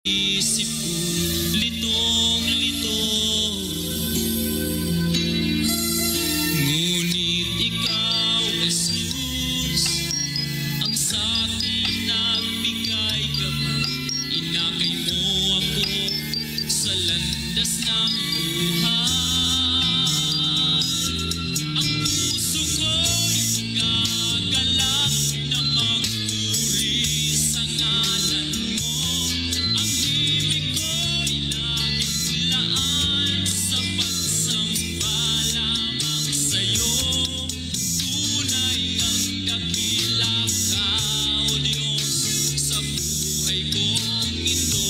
Isip ko litong-lito, ngunit ikaw, Jesus, ang sa'king nagbigay gabay. Inakay mo ako sa landas ng buhay. Ang puso ko'y gagalak na magpuri sa ngalan mo. Ang himig ko'y laging laan sa pagsamba lamang sa'yo. Tunay ang dakila ka, O Diyos, sa buhay kong ito.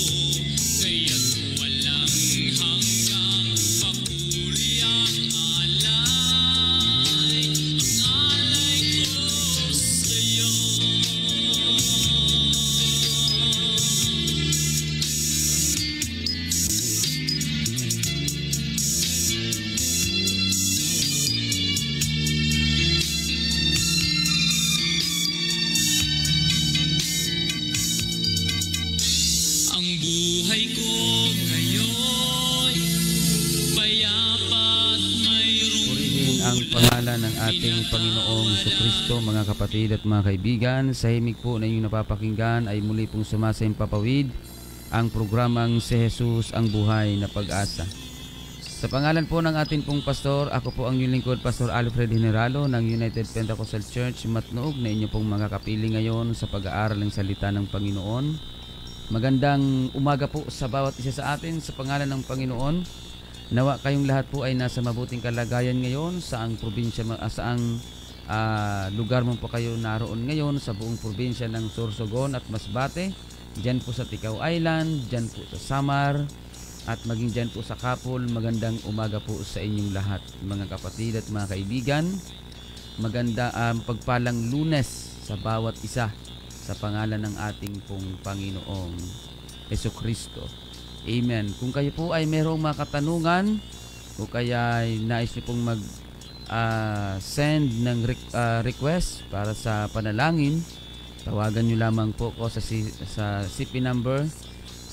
Kaya't walang hanggang papuri ang alay ko sa'yo. Ang buhay ko ngayon, payapa at mayroong Purihin ang pangalan ng ating Panginoong Jesucristo, mga kapatid at mga kaibigan. Sa himig po na inyong napapakinggan ay muli pong sumasaimpapawid ang programang Si Jesus ang Buhay na Pag-asa. Sa pangalan po ng ating pong pastor, ako po ang inyong lingkod, Pastor Alfred Generalo ng United Pentecostal Church Matnog, na inyo pong mga kapili ngayon sa pag-aaral ng salita ng Panginoon. Magandang umaga po sa bawat isa sa atin sa pangalan ng Panginoon. Nawa kayong lahat po ay nasa mabuting kalagayan ngayon, saang probinsya, saang lugar mo po kayo naroon ngayon sa buong probinsya ng Sorsogon at Masbate, dyan po sa Ticao Island, dyan po sa Samar, at maging dyan po sa Kapol. Magandang umaga po sa inyong lahat, mga kapatid at mga kaibigan. Maganda pagpalang Lunes sa bawat isa sa pangalan ng ating pong Panginoong Jesucristo. Amen. Kung kayo po ay mayroong mga katanungan o kaya ay nais niyo pong send ng request para sa panalangin, tawagan niyo lamang po ko sa CP number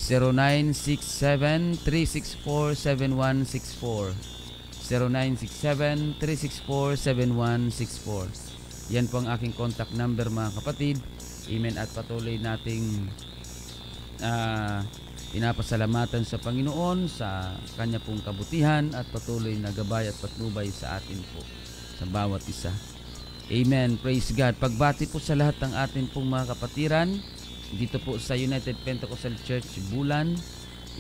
0967-364-7164 0967-364-7164. Yan po ang aking contact number, mga kapatid. Amen. At patuloy nating pinapasalamatan sa Panginoon sa kanya pong kabutihan at patuloy na gabay at patnubay sa atin po, sa bawat isa. Amen. Praise God. Pagbati po sa lahat ng atin pong mga kapatiran dito po sa United Pentecostal Church Bulan.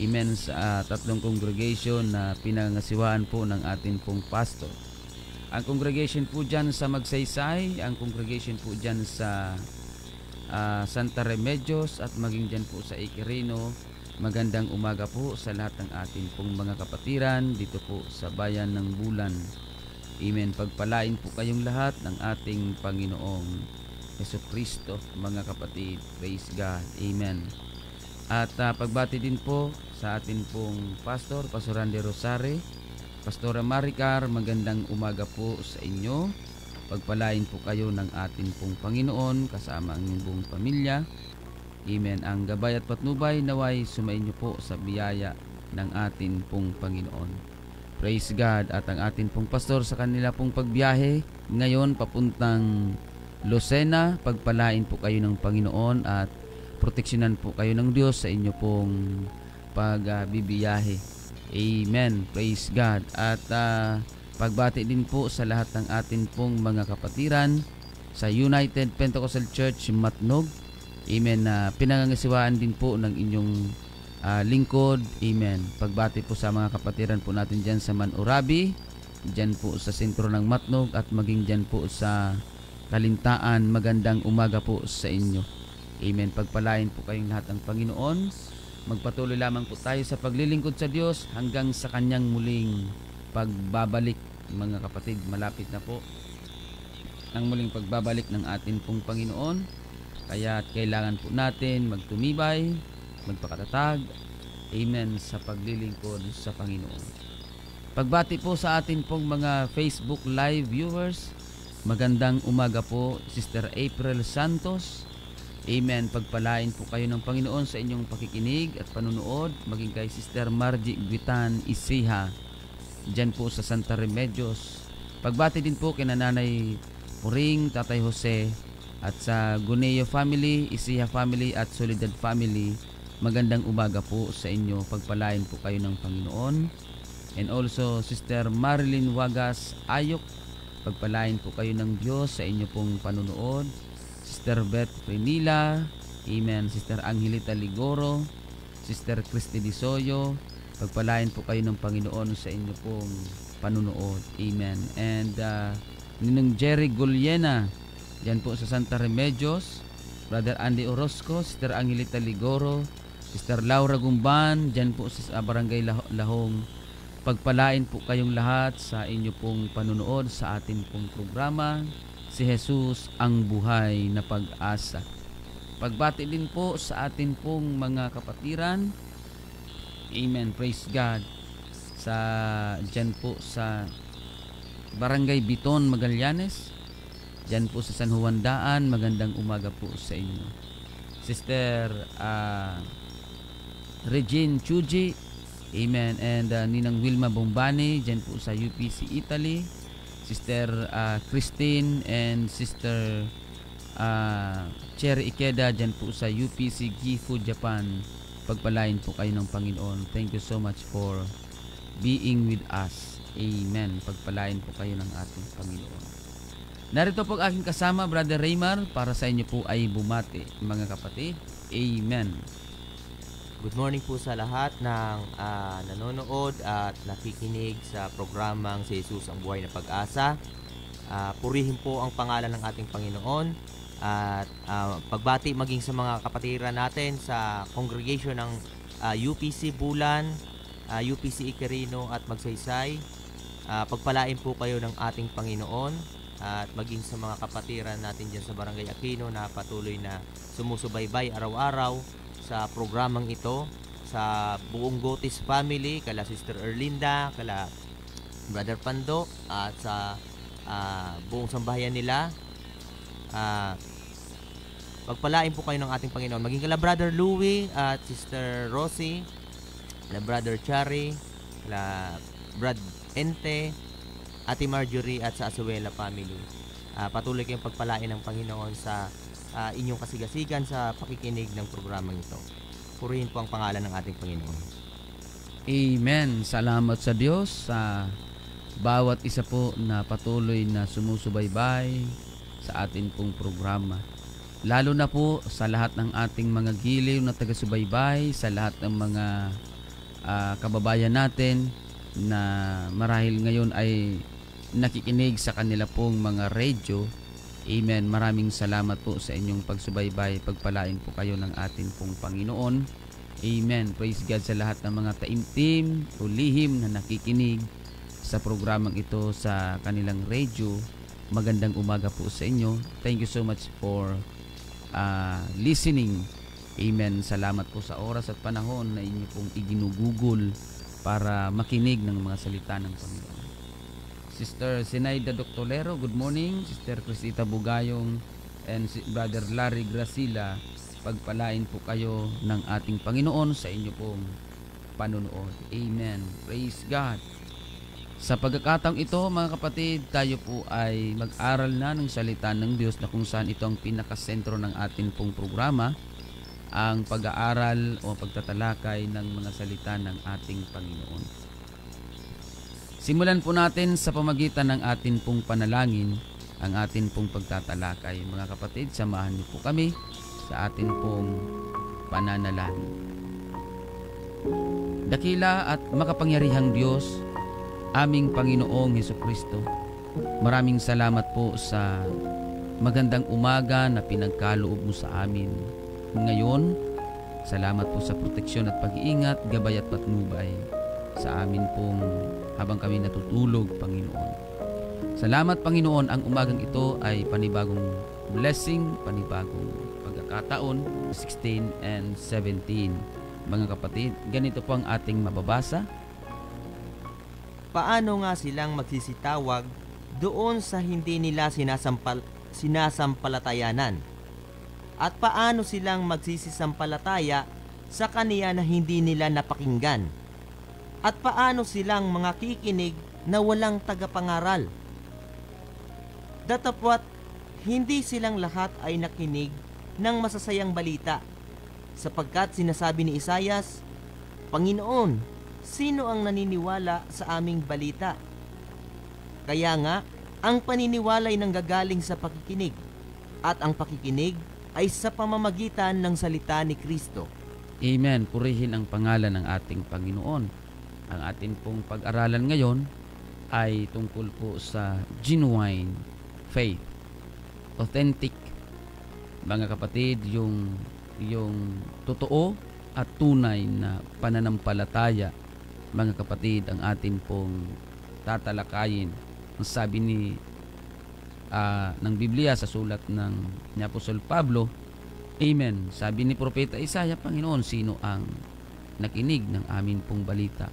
Amen. Sa tatlong congregation na pinangasiwaan po ng atin pong pastor. Ang congregation po dyan sa Magsaysay, ang congregation po dyan sa Santa Remedios, at maging dyan po sa Iquirino. Magandang umaga po sa lahat ng ating pong mga kapatiran dito po sa bayan ng Bulan. Amen. Pagpalain po kayong lahat ng ating Panginoong Jesucristo, mga kapatid. Praise God. Amen. At pagbati din po sa ating pong pastor, Pastor Randy Rosare, Pastora Maricar. Magandang umaga po sa inyo. Pagpalain po kayo ng ating pong Panginoon kasama ang inyong buong pamilya. Amen. Ang gabay at patnubay naway sumainyo po sa biyaya ng ating pong Panginoon. Praise God. At ang ating pong pastor sa kanila pong pagbiyahe ngayon papuntang Lucena, pagpalain po kayo ng Panginoon at proteksyonan po kayo ng Diyos sa inyo pong pagbibiyahe. Amen. Praise God. At pagbati din po sa lahat ng atin pong mga kapatiran sa United Pentecostal Church Matnog. Amen. Pinangangasiwaan din po ng inyong lingkod. Amen. Pagbati po sa mga kapatiran po natin dyan sa Manurabi, dyan po sa sentro ng Matnog, at maging dyan po sa Kalintaan. Magandang umaga po sa inyo. Amen. Pagpalain po kayong lahat ng Panginoon. Magpatuloy lamang po tayo sa paglilingkod sa Diyos hanggang sa kanyang muling pagbabalik. Mga kapatid, malapit na po ang muling pagbabalik ng atin pong Panginoon. Kaya kailangan po natin magtumibay, magpakatatag. Amen. Sa paglilingkod sa Panginoon. Pagbati po sa atin pong mga Facebook Live viewers. Magandang umaga po, Sister April Santos. Amen. Pagpalain po kayo ng Panginoon sa inyong pakikinig at panunood. Maging kay Sister Margie Guitan Isiha, dyan po sa Santa Remedios. Pagbati din po kay Nanay Puring, Tatay Jose, at sa Guneo family, Isiha family at Soledad family. Magandang umaga po sa inyo. Pagpalain po kayo ng Panginoon. And also Sister Marilyn Wagas Ayok, pagpalain po kayo ng Diyos sa inyo pong panunood. Sister Beth Renila, amen. Sister Angelita Ligoro, Sister Christy Disoyo, pagpalain po kayo ng Panginoon sa inyo pong panunood, amen. And Ninong Jerry Guliena, dyan po sa Santa Remedios. Brother Andy Orozco, Sister Angelita Ligoro, Sister Laura Gumban, dyan po sa Barangay Lahong. Pagpalain po kayong lahat sa inyo pong panunood sa ating pong programa, Si Jesus ang Buhay na Pag-asa. Pagbati din po sa atin pong mga kapatiran, amen, praise God, sa dyan po sa Barangay Biton, Magallanes, dyan po sa San Juan Daan. Magandang umaga po sa inyo. Sister Regine Chuji, amen, and Ninang Wilma Bombani, dyan po sa UPC Italy. Sister Christine and Sister Cherry Ikeda, dyan po sa UPC Gifu, Japan. Pagpalain po kayo ng Panginoon. Thank you so much for being with us. Amen. Pagpalain po kayo ng ating Panginoon. Narito po ang aking kasama, Brother Raymar, para sa inyo po ay bumati, mga kapatid. Amen. Good morning po sa lahat ng nanonood at nakikinig sa programang Si Jesus ang Buhay na Pag-asa. Purihin po ang pangalan ng ating Panginoon at pagbati maging sa mga kapatiran natin sa congregation ng UPC Bulan, UPC Iquirino at Magsaysay. Pagpalain po kayo ng ating Panginoon at maging sa mga kapatiran natin dyan sa Barangay Aquino na patuloy na sumusubaybay araw-araw sa programang ito, sa buong Gotis family, kala Sister Erlinda, kala Brother Pando, at sa buong sambahayan nila. Pagpalain po kayo ng ating Panginoon. Maging kala Brother Louie at Sister Rosie, kala Brother Chari, kala Brad Ente, Ate Marjorie at sa Asuela family. Patuloy kayong pagpalain ng Panginoon sa inyong kasigasigan sa pakikinig ng programang ito. Purihin po ang pangalan ng ating Panginoon. Amen. Salamat sa Diyos sa bawat isa po na patuloy na sumusubaybay sa atin pong programa. Lalo na po sa lahat ng ating mga giliw na taga-subaybay, sa lahat ng mga kababayan natin na marahil ngayon ay nakikinig sa kanila pong mga radio. Amen. Maraming salamat po sa inyong pagsubaybay. Pagpalain po kayo ng ating pong Panginoon. Amen. Praise God sa lahat ng mga taimtim o lihim na nakikinig sa programang ito sa kanilang radio. Magandang umaga po sa inyo. Thank you so much for listening. Amen. Salamat po sa oras at panahon na inyo pong iginugugol para makinig ng mga salita ng Panginoon. Sister Sinaida Doctolero, good morning. Sister Crisita Bugayong and Brother Larry Gracila, pagpalain po kayo ng ating Panginoon sa inyo pong panunood. Amen. Praise God. Sa pagkakataong ito, mga kapatid, tayo po ay mag-aral na ng salita ng Diyos na kung saan ito ang pinakasentro ng ating pong programa, ang pag-aaral o pagtatalakay ng mga salita ng ating Panginoon. Simulan po natin sa pamagitan ng atin pong panalangin ang atin pong pagtatalakay. Mga kapatid, samahan niyo po kami sa atin pong pananalangin. Dakila at makapangyarihang Diyos, aming Panginoong Hesukristo, maraming salamat po sa magandang umaga na pinagkaloob mo sa amin. Ngayon, salamat po sa proteksyon at pag-iingat, gabay at patnubay sa amin pong habang kami natutulog, Panginoon. Salamat, Panginoon, ang umagang ito ay panibagong blessing, panibagong pagkakataon, 16 and 17. Mga kapatid, ganito po ang ating mababasa. Paano nga silang magsisitawag doon sa hindi nila sinasampalatayanan? At paano silang magsisisampalataya sa Kaniya na hindi nila napakinggan? At paano silang mga kikinig na walang tagapangaral? Datapwat, hindi silang lahat ay nakinig ng masasayang balita, sapagkat sinasabi ni Isayas, Panginoon, sino ang naniniwala sa aming balita? Kaya nga, ang paniniwalay nanggagaling sa pakikinig, at ang pakikinig ay sa pamamagitan ng salita ni Kristo. Amen. Purihin ang pangalan ng ating Panginoon. Ang ating pong pag-aralan ngayon ay tungkol po sa genuine faith. Authentic, mga kapatid, yung totoo at tunay na pananampalataya, mga kapatid, ang atin pong tatalakayin. Ang sabi ng Biblia sa sulat ni Apostol Pablo, Amen. Sabi ni Propeta Isaiah, Panginoon, sino ang nakinig ng amin pong balita?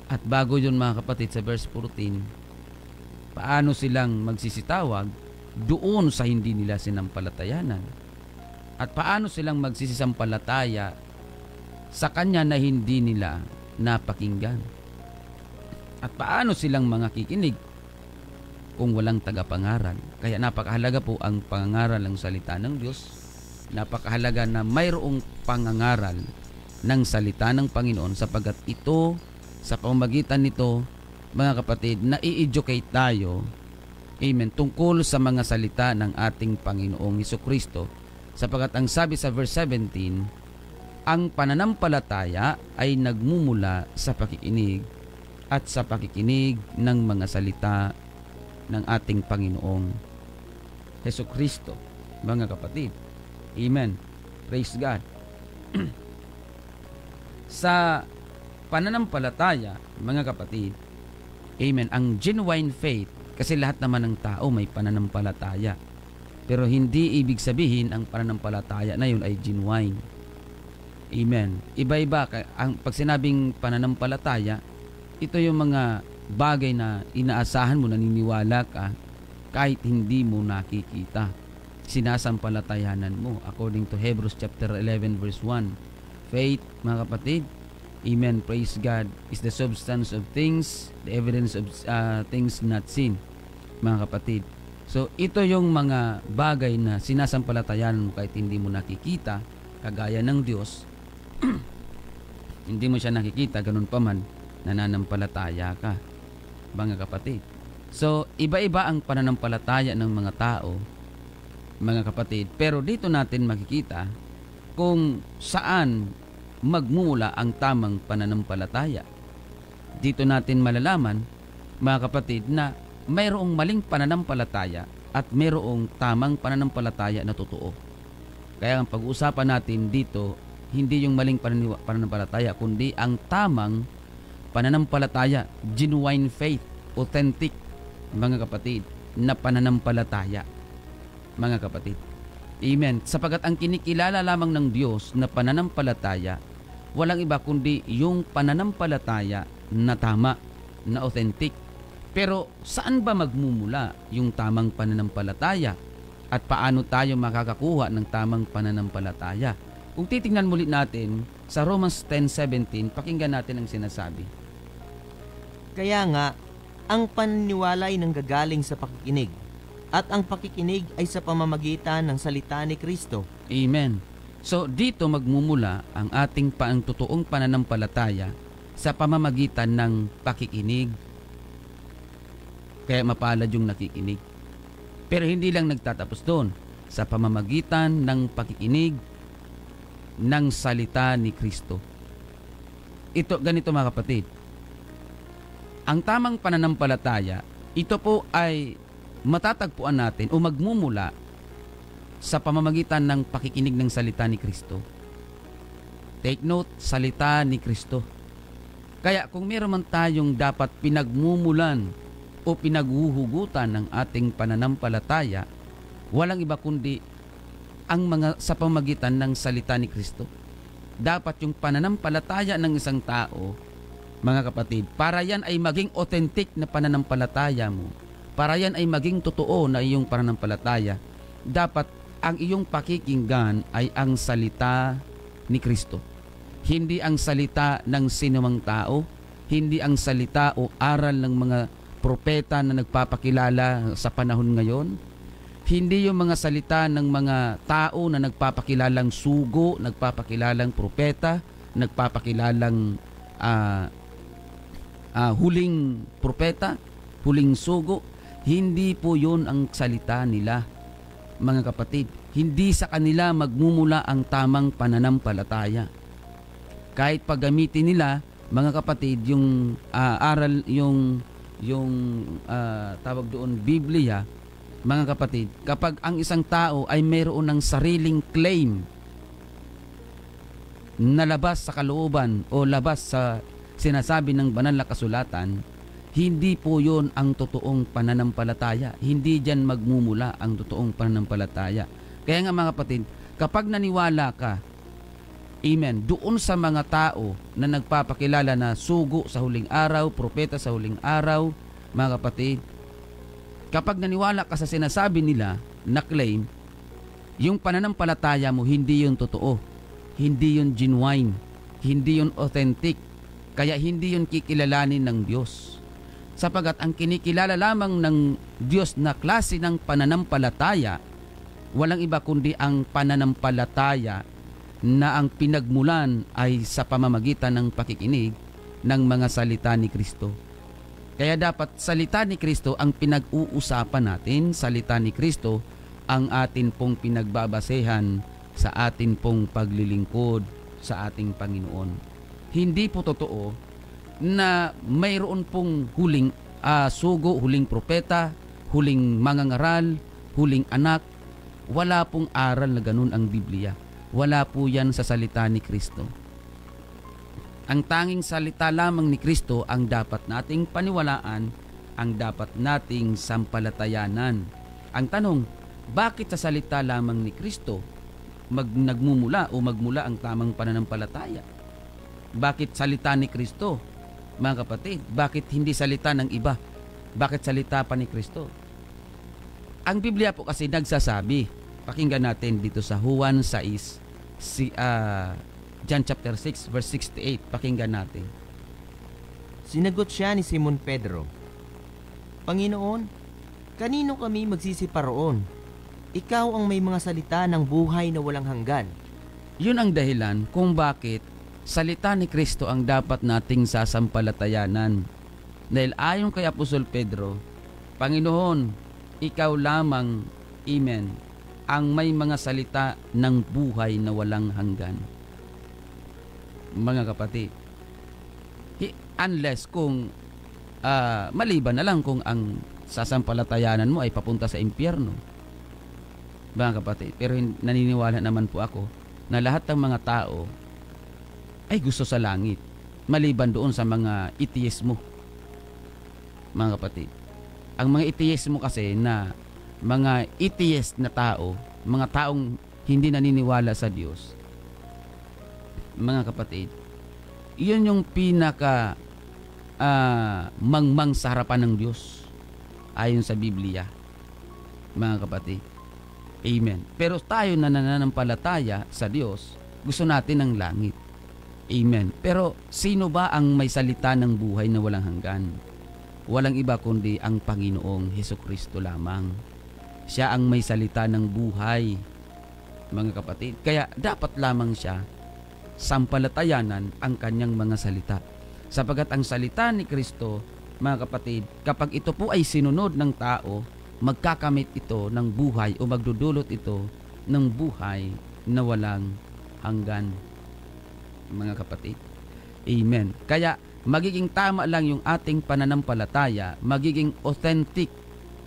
At bago yun, mga kapatid, sa verse 14, paano silang magsisitawag doon sa hindi nila sinampalatayanan? At paano silang magsisisampalataya sa Kanya na hindi nila napakinggan? At paano silang mga kikinig kung walang tagapangaral? Kaya napakahalaga po ang pangangaral ng salita ng Diyos. Napakahalaga na mayroong pangangaral ng salita ng Panginoon, sapagkat ito, sa pamamagitan nito, mga kapatid, na-i-educate tayo, amen, tungkol sa mga salita ng ating Panginoong Hesukristo. Sapagkat ang sabi sa verse 17, ang pananampalataya ay nagmumula sa pakikinig at sa pakikinig ng mga salita ng ating Panginoong Hesukristo, mga kapatid. Amen. Praise God. Sa pananampalataya, mga kapatid, amen, ang genuine faith, kasi lahat naman ng tao may pananampalataya. Pero hindi ibig sabihin ang pananampalataya na yun ay genuine. Amen. Iba-iba. Pag sinabing pananampalataya, ito yung mga bagay na inaasahan mo, naniniwala ka, kahit hindi mo nakikita. Sinasampalatayanan mo. According to Hebrews chapter 11 verse 1. Faith, mga kapatid, amen, praise God, is the substance of things, the evidence of things not seen, mga kapatid. So, ito yung mga bagay na sinasampalatayanan mo kahit hindi mo nakikita, kagaya ng Diyos. Hindi mo siya nakikita, ganun pa man, nananampalataya ka, mga kapatid. So, iba-iba ang pananampalataya ng mga tao, mga kapatid. Pero dito natin makikita kung saan magmumula ang tamang pananampalataya. Dito natin malalaman, mga kapatid, na mayroong maling pananampalataya at mayroong tamang pananampalataya na totoo. Kaya ang pag-uusapan natin dito, hindi yung maling pananampalataya, kundi ang tamang pananampalataya, genuine faith, authentic, mga kapatid, na pananampalataya, mga kapatid. Amen. Sapagat ang kinikilala lamang ng Diyos na pananampalataya, walang iba kundi yung pananampalataya na tama, na authentic. Pero saan ba magmumula yung tamang pananampalataya? At paano tayo makakakuha ng tamang pananampalataya? Kung titingnan muli natin sa Romans 10:17, pakinggan natin ang sinasabi. Kaya nga, ang paniniwala ay nanggagaling sa pakikinig, at ang pakikinig ay sa pamamagitan ng salita ni Kristo. Amen. So dito magmumula ang ating totoong pananampalataya sa pamamagitan ng pakikinig. Kaya mapalad yung nakikinig. Pero hindi lang nagtatapos doon. Sa pamamagitan ng pakikinig ng salita ni Kristo. Ito, ganito mga kapatid. Ang tamang pananampalataya, ito po ay matatagpuan natin o magmumula sa pamamagitan ng pakikinig ng salita ni Kristo. Take note, salita ni Kristo. Kaya kung meron man tayong dapat pinagmumulan o pinaghuhugutan ng ating pananampalataya, walang iba kundi ang mga sa pamamagitan ng salita ni Kristo. Dapat yung pananampalataya ng isang tao, mga kapatid, para yan ay maging authentic na pananampalataya mo, para yan ay maging totoo na iyong pananampalataya, dapat ang iyong pakikinggan ay ang salita ni Kristo. Hindi ang salita ng sinumang tao, hindi ang salita o aral ng mga propeta na nagpapakilala sa panahon ngayon, hindi yung mga salita ng mga tao na nagpapakilalang sugo, nagpapakilalang propeta, nagpapakilalang huling propeta, huling sugo. Hindi po yun ang salita nila, mga kapatid. Hindi sa kanila magmumula ang tamang pananampalataya. Kahit paggamitin nila, mga kapatid, yung aral, yung tawag doon, Biblia, mga kapatid, kapag ang isang tao ay mayroon ng sariling claim na labas sa kalooban o labas sa sinasabi ng banal na kasulatan, hindi po yun ang totoong pananampalataya. Hindi dyan magmumula ang totoong pananampalataya. Kaya nga mga kapatid, kapag naniwala ka, amen, doon sa mga tao na nagpapakilala na sugo sa huling araw, propeta sa huling araw, mga kapatid, kapag naniwala ka sa sinasabi nila na claim, yung pananampalataya mo hindi yun totoo, hindi yun genuine, hindi yun authentic, kaya hindi yun kikilalanin ng Diyos. Sapagat ang kinikilala lamang ng Diyos na klase ng pananampalataya, walang iba kundi ang pananampalataya na ang pinagmulan ay sa pamamagitan ng pakikinig ng mga salita ni Kristo. Kaya dapat salita ni Kristo ang pinag-uusapan natin, salita ni Kristo ang atin pong pinagbabasehan sa atin pong paglilingkod sa ating Panginoon. Hindi po totoo na mayroon pong huling sugo, huling propeta, huling mangangaral, huling anak. Wala pong aral na ganun ang Biblia. Wala po yan sa salita ni Kristo. Ang tanging salita lamang ni Kristo ang dapat nating paniwalaan, ang dapat nating sampalatayanan. Ang tanong, bakit sa salita lamang ni Kristo nagmumula o magmula ang tamang pananampalataya? Bakit salita ni Kristo, mga kapatid? Bakit hindi salita ng iba? Bakit salita pa ni Kristo? Ang Biblia po kasi nagsasabi, pakinggan natin dito sa Juan 6, John chapter 6 verse 68, pakinggan natin. Sinagot siya ni Simon Pedro, Panginoon, kanino kami magsisiparoon? Ikaw ang may mga salita ng buhay na walang hanggan. Yun ang dahilan kung bakit salita ni Kristo ang dapat nating sasampalatayanan. Dahil ayon kay Apostol Pedro, Panginoon, ikaw lamang, amen, ang may mga salita ng buhay na walang hanggan. Mga kapatid, unless kung maliban na lang kung ang sasampalatayanan mo ay papunta sa impyerno, mga kapatid. Pero naniniwala naman po ako na lahat ng mga tao ay gusto sa langit, maliban doon sa mga atheismo, mga kapatid. Ang mga atheismo kasi na mga atheist na tao, mga taong hindi naniniwala sa Diyos, mga kapatid, iyon yung pinaka mangmang sa harapan ng Diyos ayon sa Biblia, mga kapatid. Amen. Pero tayo na nananampalataya sa Diyos, gusto natin ng langit. Amen. Pero sino ba ang may salita ng buhay na walang hanggan? Walang iba kundi ang Panginoong Hesukristo lamang. Siya ang may salita ng buhay, mga kapatid. Kaya dapat lamang siya sampalatayanan ang kanyang mga salita. Sapagat ang salita ni Kristo, mga kapatid, kapag ito po ay sinunod ng tao, magkakamit ito ng buhay o magdudulot ito ng buhay na walang hanggan, mga kapatid. Amen. Kaya magiging tama lang yung ating pananampalataya, magiging authentic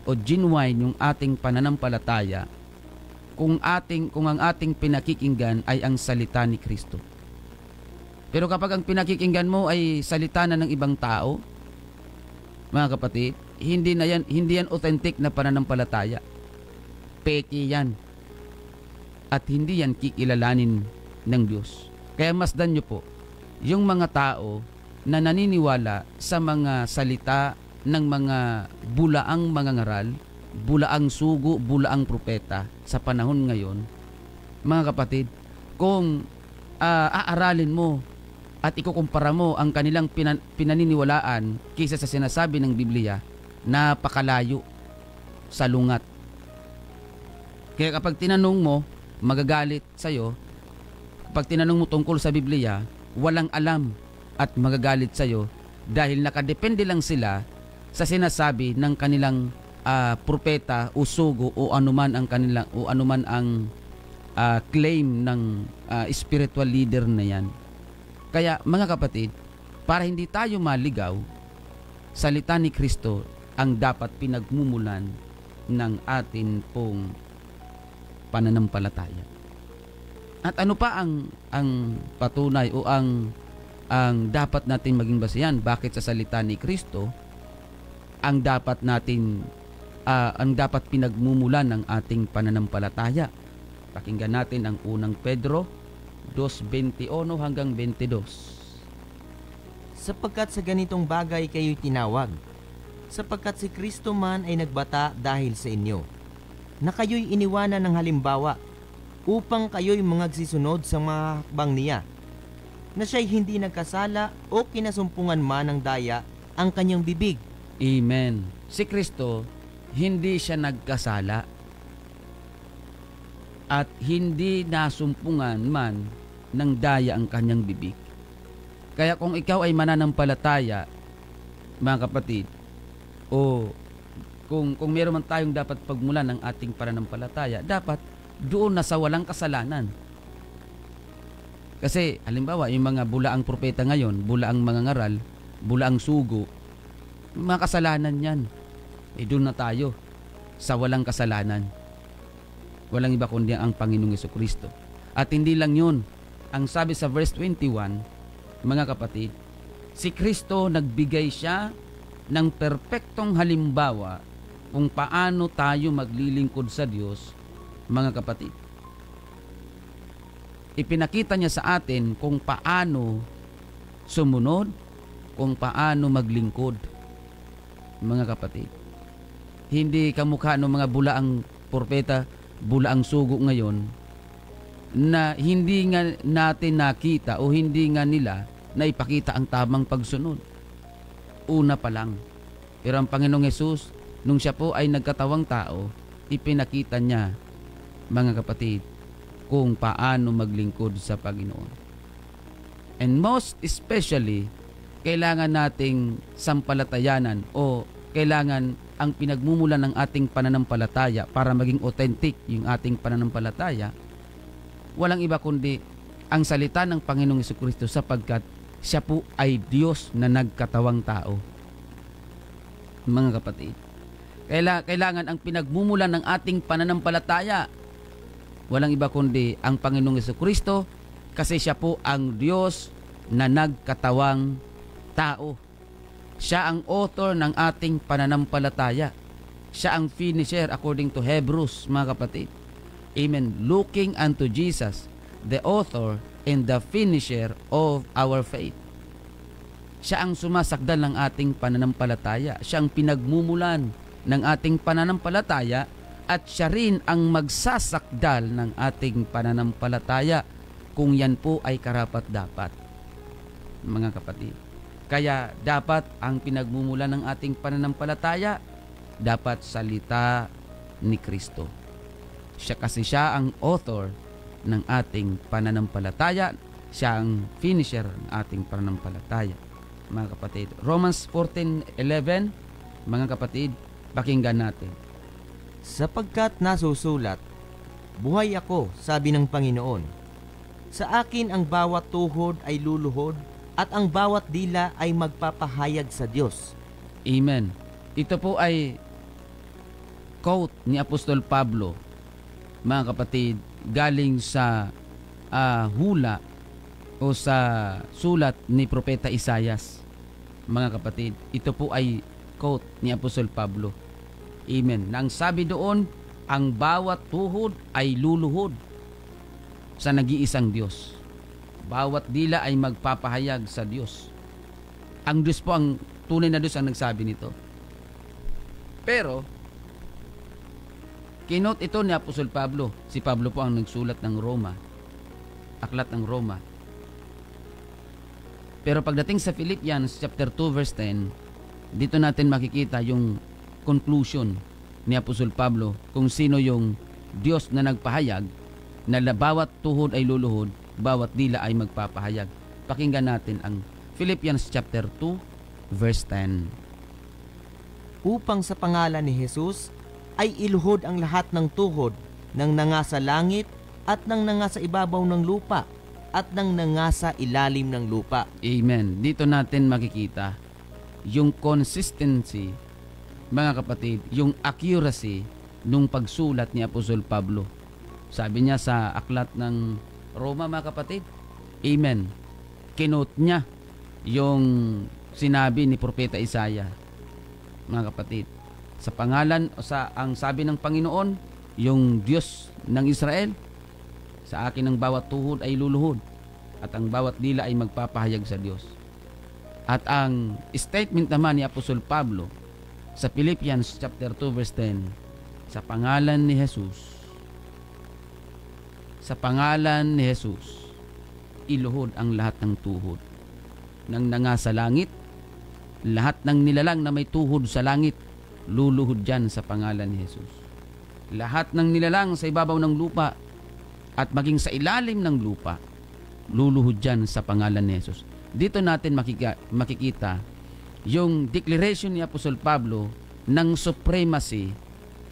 o genuine yung ating pananampalataya kung ang ating pinakikinggan ay ang salita ni Kristo. Pero kapag ang pinakikinggan mo ay salita na ng ibang tao, mga kapatid, hindi yan authentic na pananampalataya. Peki yan. At hindi yan kikilalanin ng Diyos. Kaya masdan nyo po, yung mga tao na naniniwala sa mga salita ng mga bulaang mga ngaral, bulaang sugo, bulaang propeta sa panahon ngayon, mga kapatid, kung aaralin mo at ikukumpara mo ang kanilang pinaniniwalaan kaysa sa sinasabi ng Biblia, napakalayo sa lungat. Kaya kapag tinanong mo, magagalit sa'yo. Kapag tinanong mo tungkol sa Biblia, walang alam at magagalit sa'yo dahil nakadepende lang sila sa sinasabi ng kanilang propeta o sugo o anuman ang kanilang o anuman ang claim ng spiritual leader na yan. Kaya mga kapatid, para hindi tayo maligaw, salita ni Kristo ang dapat pinagmumulan ng atin pong pananampalataya. At ano pa ang patunay o ang dapat natin maging basehan? Bakit sa salita ni Kristo ang dapat pinagmumulan ng ating pananampalataya? Pakinggan natin ang unang Pedro 2:21 hanggang 22. Sapagkat sa ganitong bagay kayo'y tinawag, sapagkat si Kristo man ay nagbata dahil sa inyo, na kayo'y iniwanan ng halimbawa, upang kayo'y magsisunod sa mga hakbang niya, na siya'y hindi nagkasala o kinasumpungan man ng daya ang kanyang bibig. Amen. Si Kristo, hindi siya nagkasala at hindi nasumpungan man ng daya ang kanyang bibig. Kaya kung ikaw ay mananampalataya, mga kapatid, o kung meron man tayong dapat pagmulan ng ating pananampalataya, dapat doon na sa walang kasalanan. Kasi halimbawa yung mga bulaang propeta ngayon, bulaang mangangaral, bulaang sugo, mga kasalanan yan. Doon na tayo sa walang kasalanan. Walang iba kundi ang Panginoong Jesucristo. At hindi lang yun. Ang sabi sa verse 21, mga kapatid, si Kristo nagbigay siya ng perpektong halimbawa kung paano tayo maglilingkod sa Diyos, mga kapatid. Ipinakita niya sa atin kung paano sumunod, kung paano maglingkod, mga kapatid. Hindi kamukha ng mga bulaang propeta, bulaang sugo ngayon, na hindi nga natin nakita o hindi nga nila naipakita ang tamang pagsunod. Una pa lang. Pero ang Panginoong Hesus, nung siya po ay nagkatawang tao, ipinakita niya, mga kapatid, kung paano maglingkod sa Panginoon. And most especially, kailangan nating sampalatayanan o kailangan ang pinagmumulan ng ating pananampalataya para maging authentic yung ating pananampalataya, walang iba kundi ang salita ng Panginoong Jesucristo, sapagkat siya po ay Diyos na nagkatawang tao. Mga kapatid, kailangan ang pinagmumulan ng ating pananampalataya, walang iba kundi ang Panginoong Jesucristo, kasi siya po ang Diyos na nagkatawang tao. Siya ang author ng ating pananampalataya. Siya ang finisher according to Hebrews, mga kapatid. Amen. Looking unto Jesus, the author and the finisher of our faith. Siya ang sumasakdal ng ating pananampalataya. Siya ang pinagmumulan ng ating pananampalataya at siya rin ang magsasakdal ng ating pananampalataya kung yan po ay karapat-dapat, mga kapatid. Kaya dapat ang pinagmumulan ng ating pananampalataya, dapat salita ni Kristo. Kasi siya ang author ng ating pananampalataya, siya ang finisher ng ating pananampalataya, mga kapatid. Romans 14:11, mga kapatid, pakinggan natin. Sapagkat nasusulat, buhay ako, sabi ng Panginoon. Sa akin ang bawat tuhod ay luluhod, at ang bawat dila ay magpapahayag sa Diyos. Amen. Ito po ay quote ni Apostol Pablo, mga kapatid, galing sa hula o sa sulat ni Propeta Isaias. Mga kapatid, ito po ay quote ni Apostol Pablo. Amen. Nang sabi doon, ang bawat tuhod ay luluhod sa nag-iisang Diyos. Bawat dila ay magpapahayag sa Diyos. Ang Diyos po, ang tunay na Diyos ang nagsabi nito. Pero, Kinote ito ni Apostol Pablo. Si Pablo po ang nagsulat ng Roma. Aklat ng Roma. Pero pagdating sa Philippians chapter 2 verse 10, dito natin makikita yung conclusion ni Apostol Pablo kung sino yung Diyos na nagpahayag na bawat tuhod ay luluhod, bawat dila ay magpapahayag. Pakinggan natin ang Philippians chapter 2 verse 10. Upang sa pangalan ni Jesus ay iluhod ang lahat ng tuhod ng nangasa langit at ng nangasa ibabaw ng lupa at ng nangasa ilalim ng lupa. Amen. Dito natin makikita yung consistency, mga kapatid, yung accuracy nung pagsulat ni Apostol Pablo. Sabi niya sa aklat ng Roma, mga kapatid, amen. Kinote niya yung sinabi ni Propeta Isaiah, mga kapatid. Sa pangalan o sa ang sabi ng Panginoon, yung Diyos ng Israel, sa akin ang bawat tuhod ay luluhod at ang bawat dila ay magpapahayag sa Diyos. At ang statement naman ni Apostol Pablo sa Philippians chapter 2 verse 10, sa pangalan ni Jesus, sa pangalan ni Jesus, iluhod ang lahat ng tuhod ng nangasa langit, lahat ng nilalang na may tuhod sa langit, luluhod dyan sa pangalan ni Jesus. Lahat ng nilalang sa ibabaw ng lupa at maging sa ilalim ng lupa, luluhod dyan sa pangalan ni Jesus. Dito natin makikita yung declaration ni Apostol Pablo ng supremacy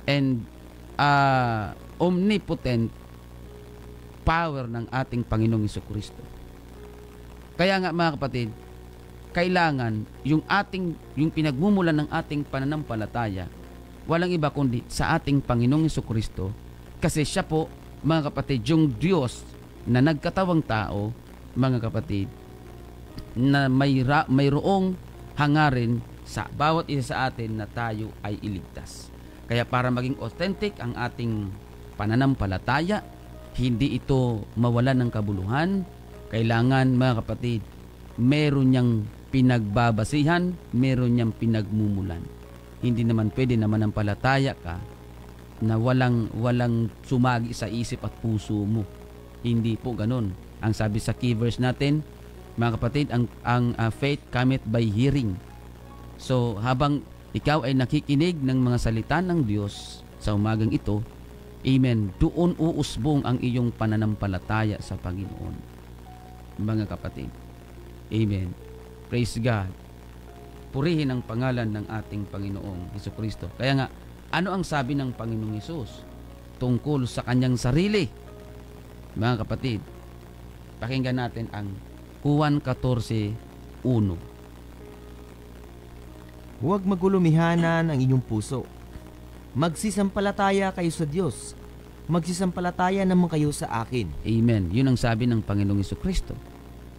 and omnipotent power ng ating Panginoong Jesucristo. Kaya nga, mga kapatid, kailangan yung pinagmumulan ng ating pananampalataya walang iba kundi sa ating Panginoong Jesucristo, kasi siya po, mga kapatid, yung Diyos na nagkatawang tao, mga kapatid, na mayroong hangarin sa bawat isa sa atin na tayo ay iligtas. Kaya para maging authentic ang ating pananampalataya, hindi ito mawalan ng kabuluhan, kailangan, mga kapatid, meron niyang pinagbabasihan, meron niyang pinagmumulan. Hindi naman pwede na manampalataya ka na walang sumagi sa isip at puso mo. Hindi po ganun. Ang sabi sa key verse natin, mga kapatid, ang faith cometh by hearing. So habang ikaw ay nakikinig ng mga salita ng Diyos sa umagang ito, amen, doon uusbong ang iyong pananampalataya sa Panginoon, mga kapatid. Amen. Praise God. Purihin ang pangalan ng ating Panginoong Jesucristo. Kaya nga, ano ang sabi ng Panginoong Hesus tungkol sa kanyang sarili? Mga kapatid, pakinggan natin ang Juan 14:1. Huwag magulumihanan ang inyong puso. Magsisampalataya kayo sa Diyos. Magsisampalataya naman kayo sa akin. Amen. Yun ang sabi ng Panginoong Jesucristo.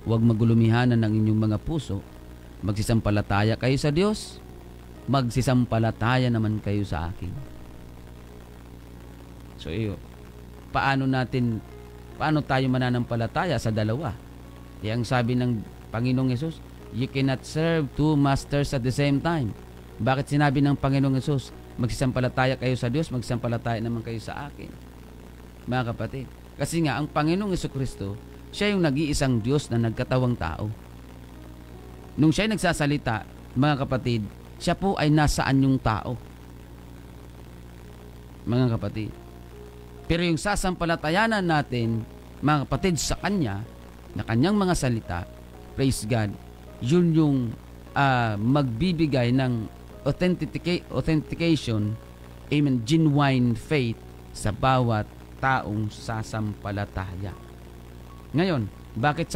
Huwag magulumihanan ang inyong mga puso. Magsisampalataya kayo sa Diyos. Magsisampalataya naman kayo sa akin. So, paano tayo mananampalataya sa dalawa? Ang sabi ng Panginoong Hesus, you cannot serve two masters at the same time. Bakit sinabi ng Panginoong Hesus, magsisampalataya kayo sa Diyos, magsisampalataya naman kayo sa akin? Mga kapatid, kasi nga ang Panginoong Jesucristo, siya yung nag-iisang Diyos na nagkatawang tao. Nung siya nagsasalita, mga kapatid, siya po ay nasaan yung tao. Mga kapatid. Pero yung sasampalatayanan natin, mga kapatid, sa Kanya, na Kanyang mga salita, praise God, yun yung magbibigay ng authentication, amen, genuine faith sa bawat taong sasampalataya. Ngayon, bakit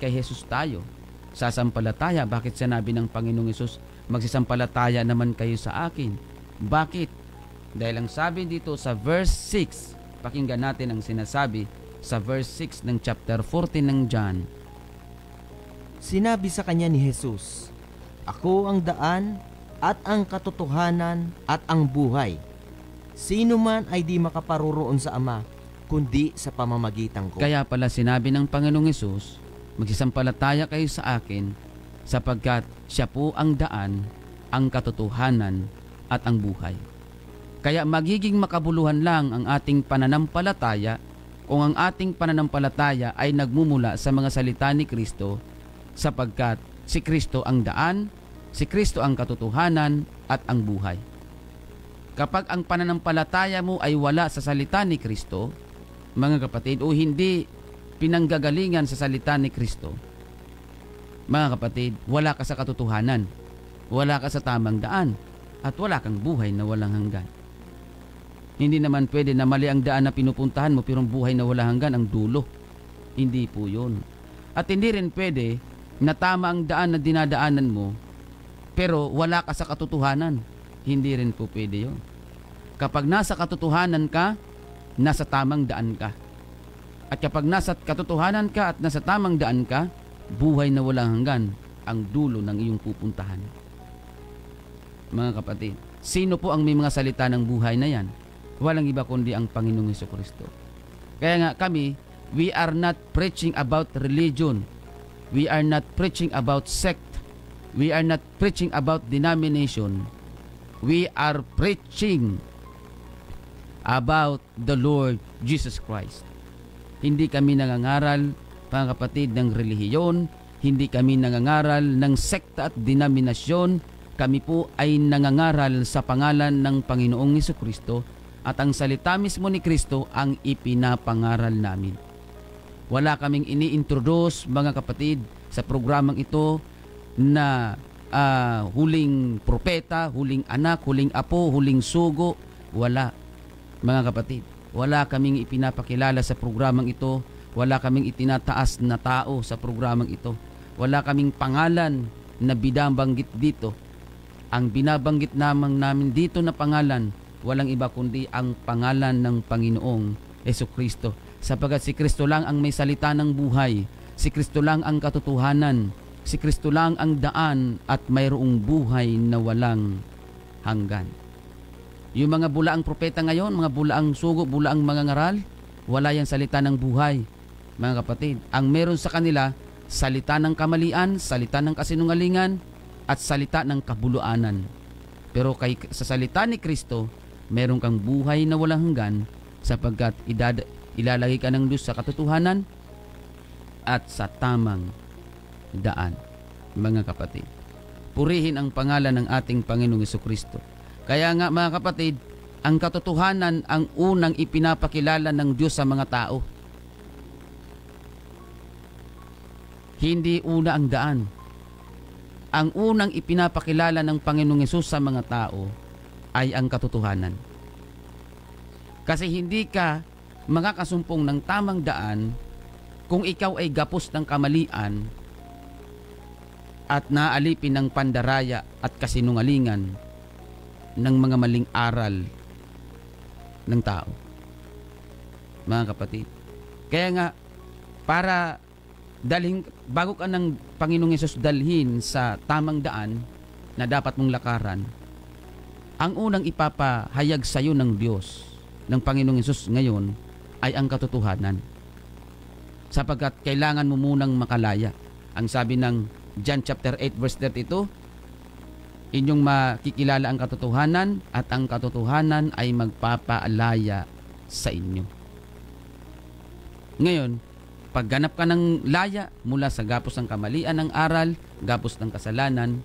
kay Jesus tayo sasampalataya? Bakit sinabi ng Panginoong Hesus, magsisampalataya naman kayo sa akin? Bakit? Dahil ang sabi dito sa verse 6, pakinggan natin ang sinasabi sa verse 6 ng chapter 14 ng John. Sinabi sa kanya ni Jesus, Ako ang daan at ang katotohanan at ang buhay. Sino man ay di makaparoroon sa Ama, kundi sa pamamagitan ko. Kaya pala sinabi ng Panginoong Hesus, magsisampalataya kayo sa akin, sapagkat siya po ang daan, ang katotohanan at ang buhay. Kaya magiging makabuluhan lang ang ating pananampalataya kung ang ating pananampalataya ay nagmumula sa mga salita ni Kristo, sapagkat si Kristo ang daan, si Kristo ang katotohanan at ang buhay. Kapag ang pananampalataya mo ay wala sa salita ni Kristo, mga kapatid, o hindi pinanggagalingan sa salita ni Kristo, mga kapatid, wala ka sa katotohanan, wala ka sa tamang daan, at wala kang buhay na walang hanggan. Hindi naman pwede na mali ang daan na pinupuntahan mo pero buhay na walang hanggan ang dulo. Hindi po yun. At hindi rin pwede na tama ang daan na dinadaanan mo pero wala ka sa katotohanan. Hindi rin po pwede yun. Kapag nasa katotohanan ka, nasa tamang daan ka. At kapag nasa katotohanan ka at nasa tamang daan ka, buhay na walang hanggan ang dulo ng iyong pupuntahan. Mga kapatid, sino po ang may mga salita ng buhay na yan? Walang iba kundi ang Panginoong Hesukristo. Kaya nga kami, we are not preaching about religion. We are not preaching about sect. We are not preaching about denomination. We are preaching about the Lord Jesus Christ. Hindi kami nangangaral, mga kapatid, ng relihiyon. Hindi kami nangangaral ng sekta at denominasyon. Kami po ay nangangaral sa pangalan ng Panginoong Hesukristo at ang salita mismo ni Kristo ang ipinapangaral namin. Wala kaming ini-introduce, mga kapatid, sa programang ito na huling propeta, huling anak, huling apo, huling sugo. Wala, mga kapatid. Wala kaming ipinapakilala sa programang ito. Wala kaming itinataas na tao sa programang ito. Wala kaming pangalan na binabanggit dito. Ang binabanggit namin dito na pangalan, walang iba kundi ang pangalan ng Panginoong Hesukristo. Sapagkat si Kristo lang ang may salita ng buhay. Si Kristo lang ang katotohanan. Si Kristo lang ang daan at mayroong buhay na walang hanggan. Yung mga bulaang propeta ngayon, mga bulaang sugo, bulaang mga ngaral, wala yung salita ng buhay. Mga kapatid, ang meron sa kanila, salita ng kamalian, salita ng kasinungalingan, at salita ng kabuluanan. Pero sa salita ni Kristo, meron kang buhay na walang hanggan sapagkat ilalagay ka ng Diyos sa katotohanan at sa tamang daan. Mga kapatid, purihin ang pangalan ng ating Panginoong Hesukristo. Kaya nga, mga kapatid, ang katotohanan ang unang ipinapakilala ng Diyos sa mga tao. Hindi una ang daan. Ang unang ipinapakilala ng Panginoong Hesus sa mga tao ay ang katotohanan. Kasi hindi ka makakasumpong ng tamang daan kung ikaw ay gapos ng kamalian at naalipin ng pandaraya at kasinungalingan ng mga maling aral ng tao. Mga kapatid, kaya nga, para bago ka ng Panginoong Hesus dalhin sa tamang daan na dapat mong lakaran, ang unang ipapahayag sa iyo ng Diyos, ng Panginoong Hesus ngayon, ay ang katotohanan. Sapagkat kailangan mo munang makalaya. Ang sabi ng John chapter 8 verse 32, inyong makikilala ang katotohanan at ang katotohanan ay magpapaalaya sa inyo. Ngayon, pagganap ka ng laya mula sa gapos ng kamalian ng aral, gapos ng kasalanan,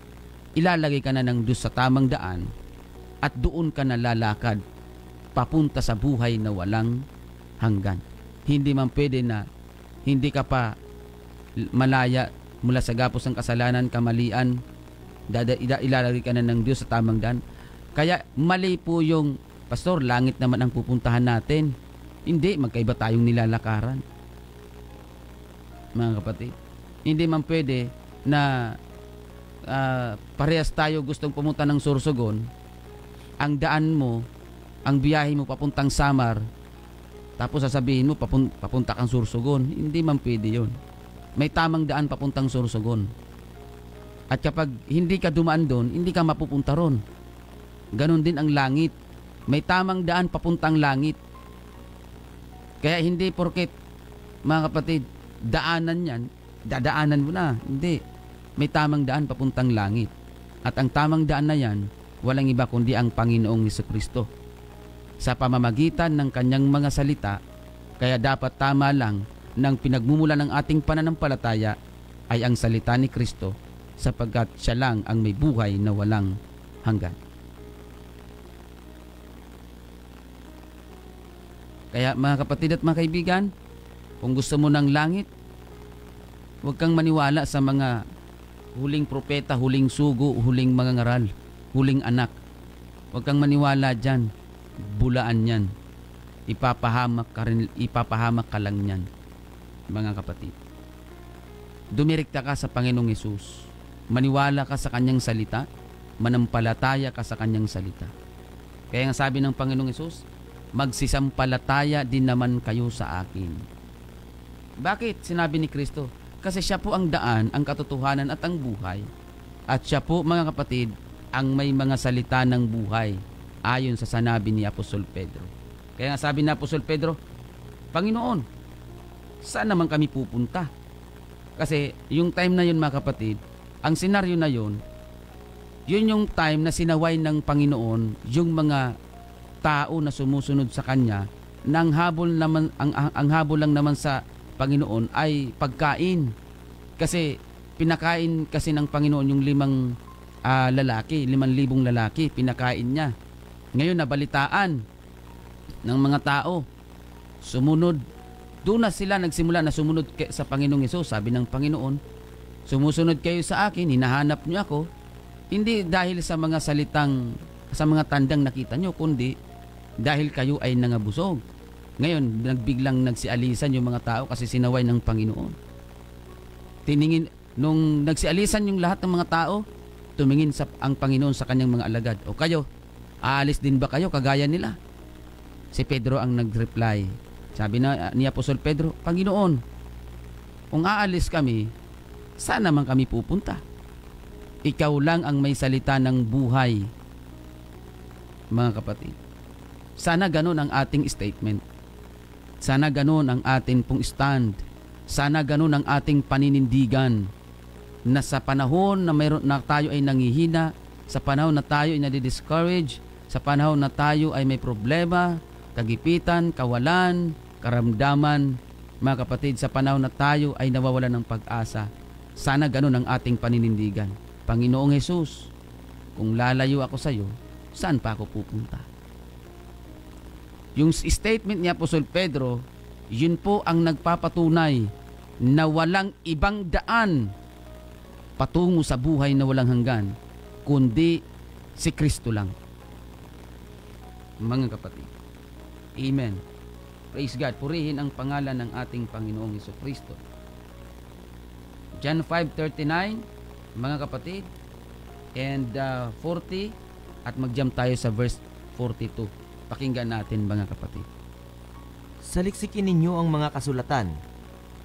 ilalagay ka na ng Diyos sa tamang daan at doon ka na lalakad papunta sa buhay na walang hanggan. Hindi man pwede na hindi ka pa malaya mula sa gapos ng kasalanan, kamalian, ilalagay ka na ng Diyos sa tamang daan. Kaya mali po yung, Pastor, langit naman ang pupuntahan natin. Hindi, magkaiba tayong nilalakaran. Mga kapatid, hindi man pwede na parehas tayo gustong pumunta ng Sorsogon. Ang daan mo, ang biyahe mo papuntang Samar, tapos sasabihin mo papunta kang Sorsogon. Hindi man pwede yun. May tamang daan papuntang Sorsogon. At kapag hindi ka dumaan doon, hindi ka mapupunta ron. Ganon din ang langit. May tamang daan papuntang langit. Kaya hindi porket, mga kapatid, daanan yan, dadaanan mo na. Hindi. May tamang daan papuntang langit. At ang tamang daan na yan, walang iba kundi ang Panginoong Hesukristo. sa pamamagitan ng kanyang mga salita, kaya dapat tama lang ng pinagmumula ng ating pananampalataya ay ang salita ni Kristo, sapagkat siya lang ang may buhay na walang hanggan. Kaya mga kapatid at mga kaibigan, kung gusto mo ng langit, huwag kang maniwala sa mga huling propeta, huling sugo, huling mga ngaral, huling anak. Huwag kang maniwala dyan. Bulaan yan. Ipapahamak ka lang yan, mga kapatid. Dumirekta ka sa Panginoong Hesus. Maniwala ka sa kanyang salita. Manampalataya ka sa kanyang salita. Kaya nga sabi ng Panginoong Hesus, magsisampalataya din naman kayo sa akin. Bakit? Sinabi ni Kristo, kasi siya po ang daan, ang katotohanan at ang buhay. At siya po, mga kapatid, ang may mga salita ng buhay, ayon sa sanabi ni Apostol Pedro. Kaya nga sabi ni Apostol Pedro, Panginoon, saan naman kami pupunta? Kasi yung time na yun, mga kapatid, ang senaryo na yun yung time na sinaway ng Panginoon yung mga tao na sumusunod sa Kanya, nang habol naman, ang habol lang naman sa Panginoon ay pagkain. Kasi pinakain kasi ng Panginoon yung 5,000 lalaki, pinakain niya. Ngayon nabalitaan ng mga tao, sumunod. Doon na sila nagsimula na sumunod sa Panginoong Hesus. Sabi ng Panginoon, sumusunod kayo sa akin, hinahanap niyo ako, hindi dahil sa mga sa mga tandang nakita niyo, kundi dahil kayo ay nangabusog. Ngayon, nagbiglang nagsialisan yung mga tao kasi sinaway ng Panginoon. Nung nagsialisan yung lahat ng mga tao, tumingin ang Panginoon sa kanyang mga alagad. O kayo, aalis din ba kayo kagaya nila? Si Pedro ang nag-reply. Sabi ni Apostol Pedro, Panginoon, kung aalis kami, saan naman kami pupunta? Ikaw lang ang may salita ng buhay. Mga kapatid, sana ganun ang ating statement. Sana ganun ang ating pong stand. Sana ganun ang ating paninindigan, na sa panahon na tayo ay nangihina, sa panahon na tayo ay nadi-discourage, sa panahon na tayo ay may problema, kagipitan, kawalan, karamdaman, mga kapatid, sa panahon na tayo ay nawawalan ng pag-asa, sana ganun ang ating paninindigan. Panginoong Hesus, kung lalayo ako sa iyo, saan pa ako pupunta? Yung statement ni Apostol Pedro, yun po ang nagpapatunay na walang ibang daan patungo sa buhay na walang hanggan, kundi si Kristo lang. Mga kapatid, amen. Praise God. Purihin ang pangalan ng ating Panginoong Hesukristo. John 5:39, mga kapatid, and 40, at mag-jump tayo sa verse 42. Pakinggan natin, mga kapatid. Saliksikin ninyo ang mga kasulatan,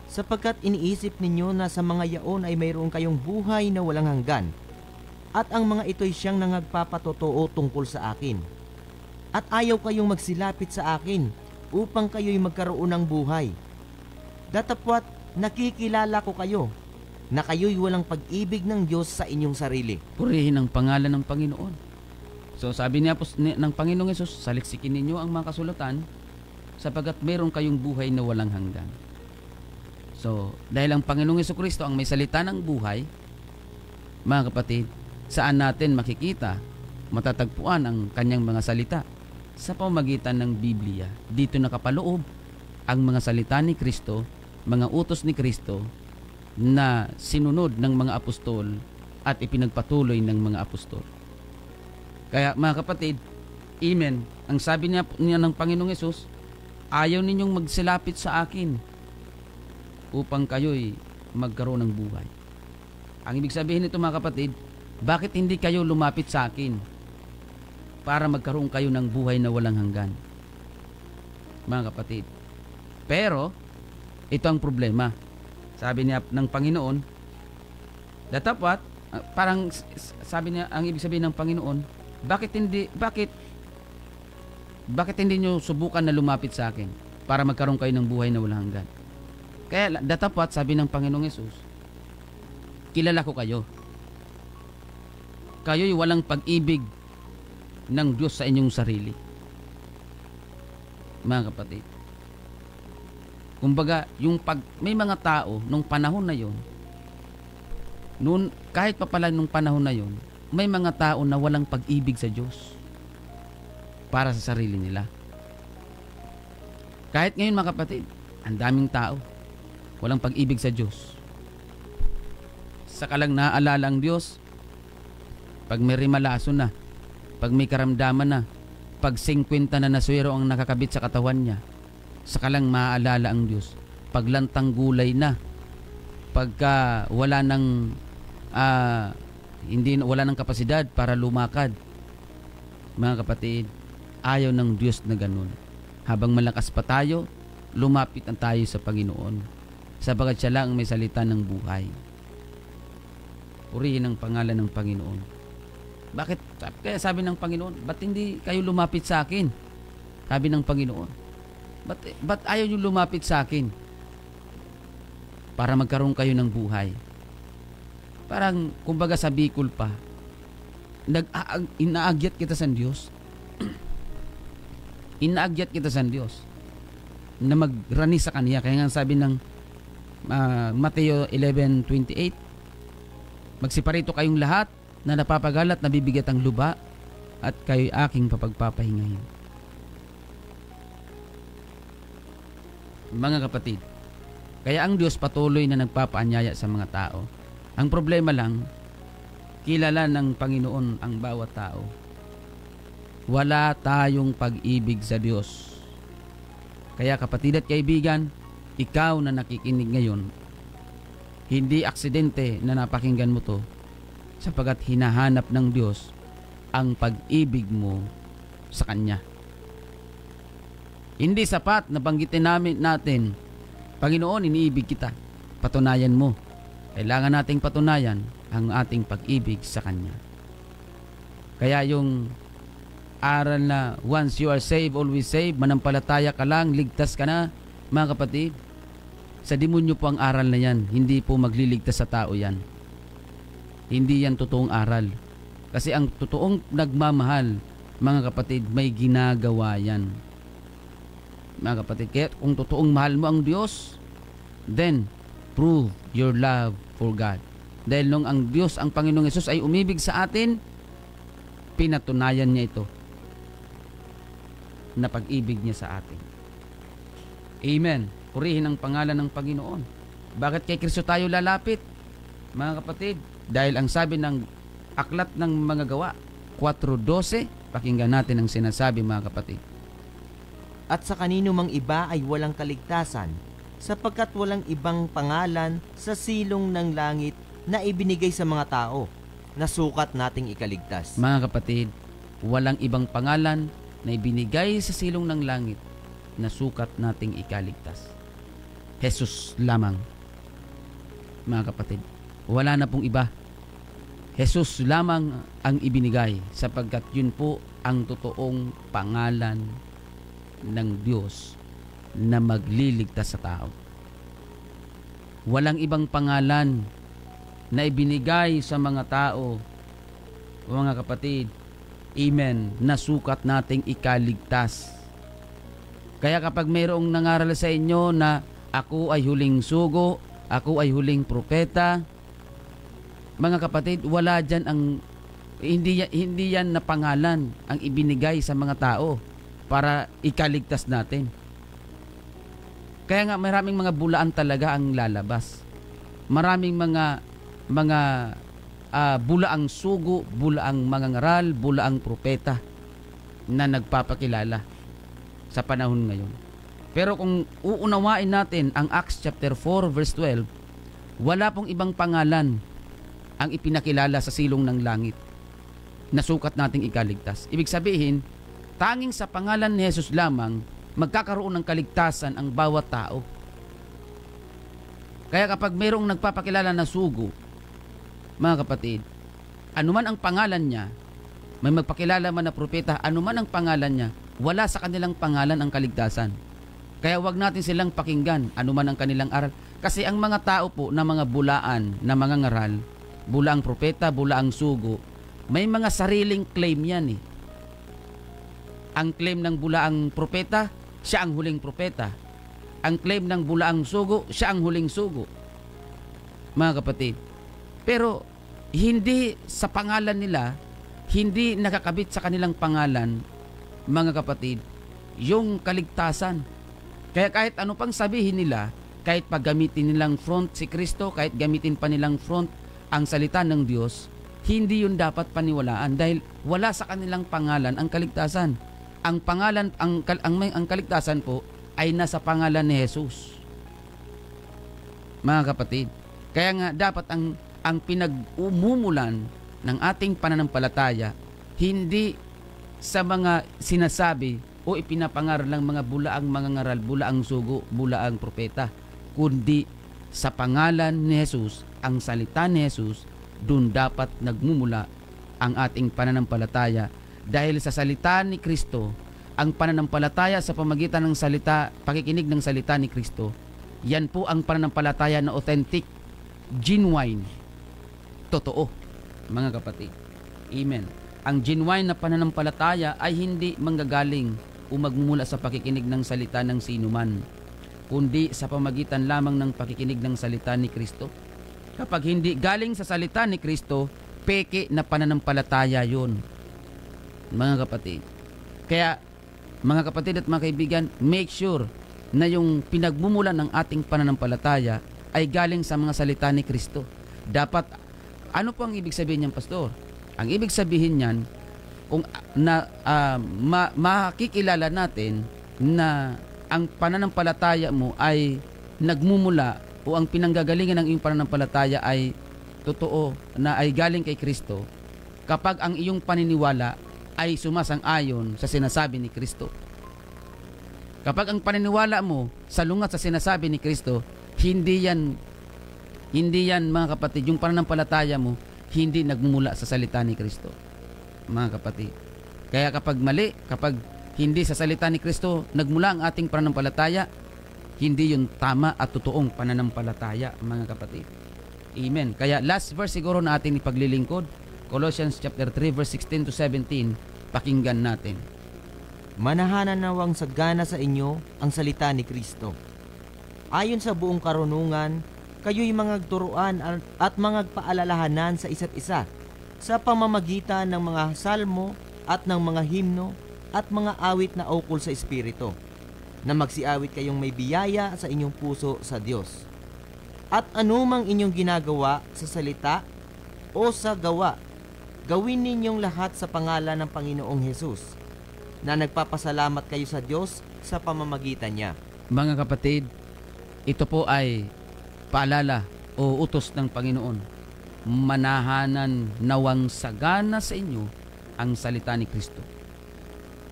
sapagkat iniisip ninyo na sa mga yaon ay mayroon kayong buhay na walang hanggan, at ang mga ito'y siyang nagpapatotoo tungkol sa akin. At ayaw kayong magsilapit sa akin upang kayo'y magkaroon ng buhay. Datapwat nakikilala ko kayo, na kayo'y walang pag-ibig ng Diyos sa inyong sarili. Purihin ang pangalan ng Panginoon. So sabi niya po ng Panginoong Hesus, saliksikin ninyo ang mga kasulatan, sapagkat meron kayong buhay na walang hanggan. So dahil ang Panginoong Hesukristo ang may salita ng buhay, mga kapatid, saan natin makikita, matatagpuan ang kanyang mga salita? Sa pamamagitan ng Biblia. Dito nakapaloob ang mga salita ni Kristo, mga utos ni Kristo, na sinunod ng mga apostol at ipinagpatuloy ng mga apostol. Kaya mga kapatid, amen, ang sabi niya ng Panginoong Hesus, ayaw ninyong magsilapit sa akin upang kayo'y magkaroon ng buhay. Ang ibig sabihin nito, mga kapatid, bakit hindi kayo lumapit sa akin para magkaroon kayo ng buhay na walang hanggan? Mga kapatid, pero ito ang problema. Sabi niya ng Panginoon, datapwat, parang sabi niya, ang ibig sabihin ng Panginoon, bakit hindi nyo subukan na lumapit sa akin para magkaroon kayo ng buhay na walang hanggan? Kaya datapwat, sabi ng Panginoong Hesus, kilala ko kayo. Kayo'y walang pag-ibig ng Diyos sa inyong sarili. mga kapatid. Kumbaga, may mga tao nung panahon na yon, kahit pa pala nung panahon na yon, may mga tao na walang pag-ibig sa Diyos para sa sarili nila. Kahit ngayon mga kapatid, ang daming tao walang pag-ibig sa Diyos. Saka lang naaalala ang Diyos pag may rimalaso na, pag may karamdaman na, pag 50 na naswero ang nakakabit sa katawan niya. Saka lang maaalala ang Diyos pag lantang gulay na, pagka wala ng wala ng kapasidad para lumakad. Mga kapatid, ayaw ng Diyos na ganun. Habang malakas pa tayo, lumapit ang tayo sa Panginoon, sapagat siya lang may salita ng buhay. Purihin ang pangalan ng Panginoon. Bakit? Kaya sabi ng Panginoon, ba't hindi kayo lumapit sa akin? Sabi ng Panginoon, ba't ayaw nyo lumapit sa akin? Para magkaroon kayo ng buhay. Parang, kumbaga sa Bicol pa, inaagyat kita sa Diyos. Inaagyat kita sa Diyos na magrani sa Kanya. Kaya nga sabi ng Mateo 11:28, magsiparito kayong lahat na napapagalat, nabibigat ang luba, at kayo'y aking papagpapahingahin. Mga kapatid, kaya ang Diyos patuloy na nagpapaanyaya sa mga tao. Ang problema lang, kilala ng Panginoon ang bawat tao. Wala tayong pag-ibig sa Diyos. Kaya kapatid at kaibigan, ikaw na nakikinig ngayon, hindi aksidente na napakinggan mo to, sapagat hinahanap ng Diyos ang pag-ibig mo sa Kanya. Hindi sapat na banggitin natin, Panginoon, iniibig kita. Patunayan mo. Kailangan nating patunayan ang ating pag-ibig sa Kanya. Kaya yung aral na once you are saved, always saved, manampalataya ka lang, ligtas ka na, mga kapatid, sa demonyo po ang aral na yan. Hindi po magliligtas sa tao yan. Hindi yan totoong aral. Kasi ang totoong nagmamahal, mga kapatid, may ginagawa yan. Mga kapatid, kaya kung totoong mahal mo ang Diyos, then prove your love for God. Dahil nung ang Diyos, ang Panginoong Hesus ay umibig sa atin, pinatunayan niya ito na pag-ibig niya sa atin. Amen. Purihin ang pangalan ng Panginoon. Bakit kay Kristo tayo lalapit? Mga kapatid, dahil ang sabi ng Aklat ng Mga Gawa 4:12, pakinggan natin ang sinasabi, mga kapatid. At sa kanino mang iba ay walang kaligtasan, sapagkat walang ibang pangalan sa silong ng langit na ibinigay sa mga tao na sukat nating ikaligtas. Mga kapatid, walang ibang pangalan na ibinigay sa silong ng langit na sukat nating ikaligtas. Jesus lamang. Mga kapatid, wala na pong iba. Jesus lamang ang ibinigay, sapagkat yun po ang totoong pangalan ng Diyos na magliligtas sa tao. Walang ibang pangalan na ibinigay sa mga tao, mga kapatid, amen, na sukat nating ikaligtas. Kaya kapag mayroong nangaral sa inyo na ako ay huling sugo, ako ay huling propeta, mga kapatid, wala dyan hindi yan na pangalan ang ibinigay sa mga tao para ikaligtas natin. Kaya nga maraming mga bulaan talaga ang lalabas. Maraming mga bulaang sugo, bulaang mangangaral, bulaang propeta na nagpapakilala sa panahon ngayon. Pero kung uunawain natin ang Acts chapter 4 verse 12, wala pong ibang pangalan ang ipinakilala sa silong ng langit na sukat nating ikaligtas. Ibig sabihin, tanging sa pangalan ni Jesus lamang magkakaroon ng kaligtasan ang bawat tao. Kaya kapag mayroong nagpapakilala na sugo, mga kapatid, anuman ang pangalan niya, may magpakilala man na propeta, anuman ang pangalan niya, wala sa kanilang pangalan ang kaligtasan. Kaya wag natin silang pakinggan, anuman ang kanilang aral. Kasi ang mga tao po na mga bulaan, na mga ngaral, bulaang propeta, bulaang sugo, may mga sariling claim yan eh. Ang claim ng bulaang propeta, siya ang huling propeta. Ang claim ng bulaang sugo, siya ang huling sugo. Mga kapatid. Pero hindi sa pangalan nila, hindi nakakabit sa kanilang pangalan, mga kapatid, yung kaligtasan. Kaya kahit ano pang sabihin nila, kahit paggamitin nilang front si Kristo, kahit gamitin pa nilang front ang salita ng Diyos, hindi yun dapat paniwalaan dahil wala sa kanilang pangalan ang kaligtasan. Ang pangalan, ang kaligtasan po ay nasa pangalan ni Jesus. Mga kapatid, kaya nga dapat ang pinag-umumulan ng ating pananampalataya hindi sa mga sinasabi o ipinapangaral ng mga bulaang mangangaral, bulaang sugo, bulaang propeta, kundi sa pangalan ni Jesus, ang salita ni Jesus, dun dapat nagmumula ang ating pananampalataya. Dahil sa salita ni Kristo, ang pananampalataya sa pamagitan ng salita, pakikinig ng salita ni Kristo, yan po ang pananampalataya na authentic, genuine, totoo, mga kapatid. Amen. Ang genuine na pananampalataya ay hindi manggagaling o magmumula sa pakikinig ng salita ng sinuman, kundi sa pamagitan lamang ng pakikinig ng salita ni Kristo. Kapag hindi galing sa salita ni Kristo, peke na pananampalataya yun, mga kapatid. Kaya, mga kapatid at mga kaibigan, make sure na yung pinagmumulan ng ating pananampalataya ay galing sa mga salita ni Kristo. Dapat, ano po ang ibig sabihin niyan, Pastor? Ang ibig sabihin niyan, kung makikilala natin na ang pananampalataya mo ay nagmumula o ang pinanggagalingan ng iyong pananampalataya ay totoo na ay galing kay Kristo kapag ang iyong paniniwala ay sumasang-ayon sa sinasabi ni Kristo. Kapag ang paniniwala mo salungat sa sinasabi ni Kristo, hindi yan mga kapatid, yung pananampalataya mo hindi nagmumula sa salita ni Kristo, mga kapatid. Kaya kapag mali, kapag hindi sa salita ni Kristo nagmula ang ating pananampalataya, hindi yun tama at totoong pananampalataya, mga kapatid. Amen. Kaya last verse siguro na ating ipaglilingkod, Colossians chapter 3 verse 16 to 17, pakinggan natin. Manahanan nawang sagana sa inyo ang salita ni Kristo. Ayon sa buong karunungan, kayo'y mga turuan at mga paalalahanan sa isa't isa sa pamamagitan ng mga salmo at ng mga himno at mga awit na ukol sa Espiritu, na magsiawit kayong may biyaya sa inyong puso sa Diyos. At anumang inyong ginagawa sa salita o sa gawa, gawin ninyong lahat sa pangalan ng Panginoong Hesus, na nagpapasalamat kayo sa Diyos sa pamamagitan niya. Mga kapatid, ito po ay paalala o utos ng Panginoon. Manahanan nawang sagana sa inyo ang salita ni Kristo.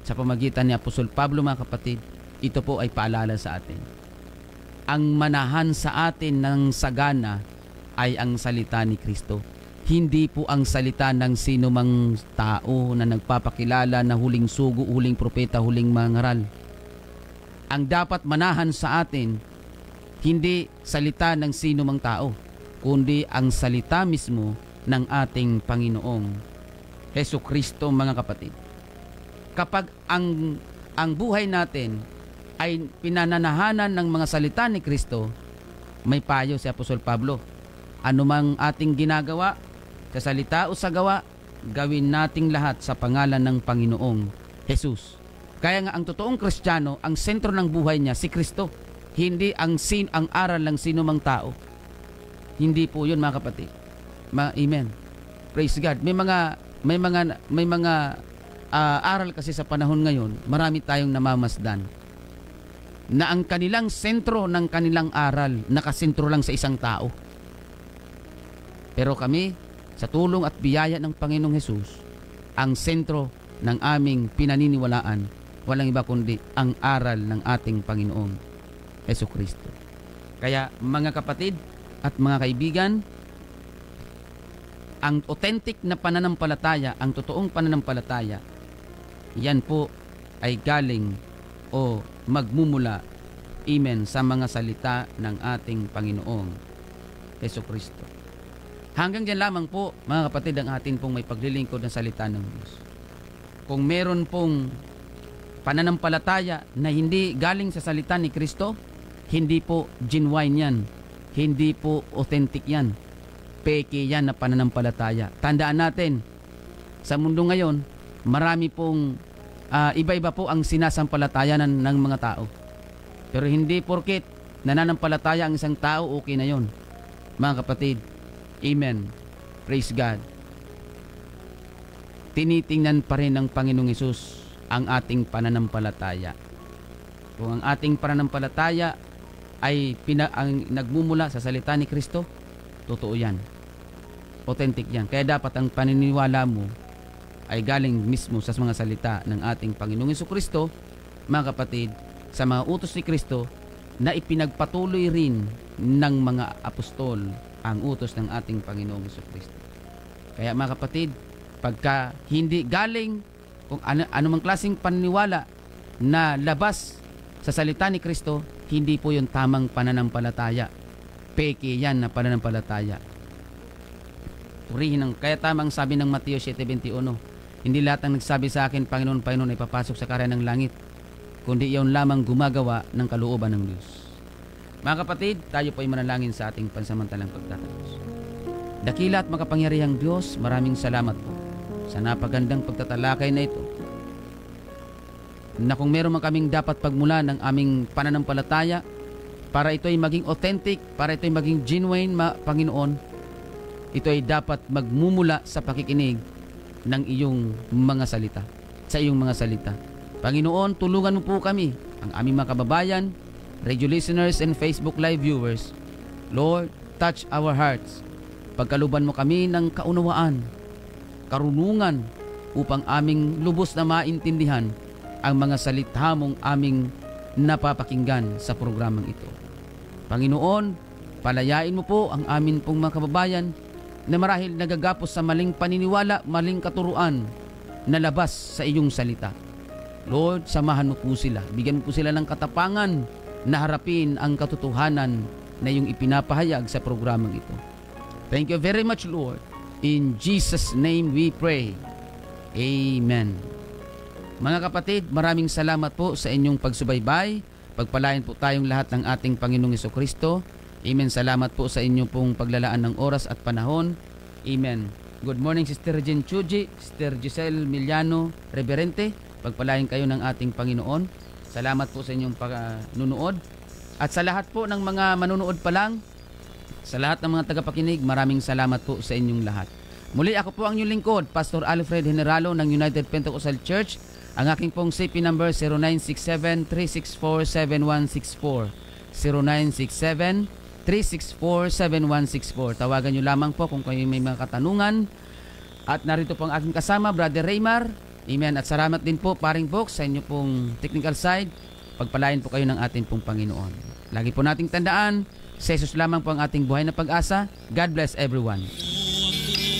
Sa pamagitan ni Apostol Pablo, mga kapatid, ito po ay paalala sa atin. Ang manahan sa atin ng sagana ay ang salita ni Kristo. Hindi po ang salita ng sino mang tao na nagpapakilala na huling sugo, huling propeta, huling mangaral. Ang dapat manahan sa atin, hindi salita ng sino mang tao, kundi ang salita mismo ng ating Panginoong Hesukristo, mga kapatid. Kapag ang buhay natin ay pinananahanan ng mga salita ni Kristo, may payo si Apostol Pablo. Anumang ating ginagawa, sa salita o sa gawa, gawin nating lahat sa pangalan ng Panginoong Jesus. Kaya nga ang totoong Kristiyano, ang sentro ng buhay niya si Kristo, hindi ang aral ng sino mang tao. Hindi po 'yun, mga kapatid. Amen. Praise God. May mga aral kasi sa panahon ngayon, marami tayong namamasdan na ang kanilang sentro ng kanilang aral nakasentro lang sa isang tao. Pero kami, sa tulong at biyaya ng Panginoong Hesus, ang sentro ng aming pinaniniwalaan, walang iba kundi ang aral ng ating Panginoong Hesukristo. Kaya mga kapatid at mga kaibigan, ang authentic na pananampalataya, ang totoong pananampalataya, yan po ay galing o magmumula, amen, sa mga salita ng ating Panginoong Hesukristo. Hanggang dyan lamang po, mga kapatid, ang atin pong may paglilingkod ng salita ng Diyos. Kung meron pong pananampalataya na hindi galing sa salita ni Kristo, hindi po genuine yan. Hindi po authentic yan. Peke yan na pananampalataya. Tandaan natin, sa mundo ngayon, marami pong iba-iba po ang sinasampalatayanan ng mga tao. Pero hindi porket nananampalataya ang isang tao, okay na yon. Mga kapatid, amen. Praise God. Tinitingnan pa rin ng Panginoong Hesus ang ating pananampalataya. Kung ang ating pananampalataya ay ang nagmumula sa salita ni Kristo, totoo yan. Authentic yan. Kaya dapat ang paniniwala mo ay galing mismo sa mga salita ng ating Panginoong Hesukristo, mga kapatid, sa mga utos ni Kristo na ipinagpatuloy rin ng mga apostol ang utos ng ating Panginoong Hesukristo. Kaya mga kapatid, pagka hindi galing kung anumang klaseng paniniwala na labas sa salita ni Kristo, hindi po yung tamang pananampalataya. Peke yan na pananampalataya. Kaya tamang sabi ng Mateo 7:21, hindi lahat ng nagsabi sa akin, Panginoon, Panginoon, ay papasok sa karyan ng langit, kundi iyon lamang gumagawa ng kalooban ng Diyos. Mga kapatid, tayo po ay manalangin sa ating pansamantalang pagtatapos. Dakila at makapangyarihang Diyos, maraming salamat po sa napagandang pagtatalakay na ito, na kung meron man kaming dapat pagmula ng aming pananampalataya para ito ay maging authentic, para ito ay maging genuine, Panginoon, ito ay dapat magmumula sa pakikinig ng iyong mga salita, sa iyong mga salita. Panginoon, tulungan mo po kami, ang aming mga kababayan, radio listeners and Facebook live viewers. Lord, touch our hearts. Pagkaluban mo kami ng kaunawaan, karunungan, upang aming lubos na maintindihan ang mga salita mong aming napapakinggan sa programang ito. Panginoon, palayain mo po ang amin pong mga kababayan na marahil nagagapos sa maling paniniwala, maling katuruan na labas sa iyong salita. Lord, samahan mo po sila. Bigyan mo po sila ng katapangan na harapin ang katotohanan na iyong ipinapahayag sa programang ito. Thank you very much, Lord. In Jesus' name we pray. Amen. Mga kapatid, maraming salamat po sa inyong pagsubaybay. Pagpalain po tayong lahat ng ating Panginoong Hesukristo. Amen. Salamat po sa inyong pong paglalaan ng oras at panahon. Amen. Good morning, Sister Jen Chuji, Sister Giselle Miliano, Reverente. Pagpalain kayo ng ating Panginoon. Salamat po sa inyong pagnunood. At sa lahat po ng mga manunood pa lang, sa lahat ng mga tagapakinig, maraming salamat po sa inyong lahat. Muli, ako po ang inyong lingkod, Pastor Alfred Generalo ng United Pentecostal Church. Ang aking pong CP number 0967-364-7164. 0967-364-7164. Tawagan nyo lamang po kung kayo may mga katanungan. At narito po ang aking kasama, Brother Raymar. Amen. At salamat din po, Paring Box, sa inyo pong technical side. Pagpalain po kayo ng ating pong Panginoon. Lagi po nating tandaan, sa Jesus lamang po ang ating buhay na pag-asa. God bless everyone. Ako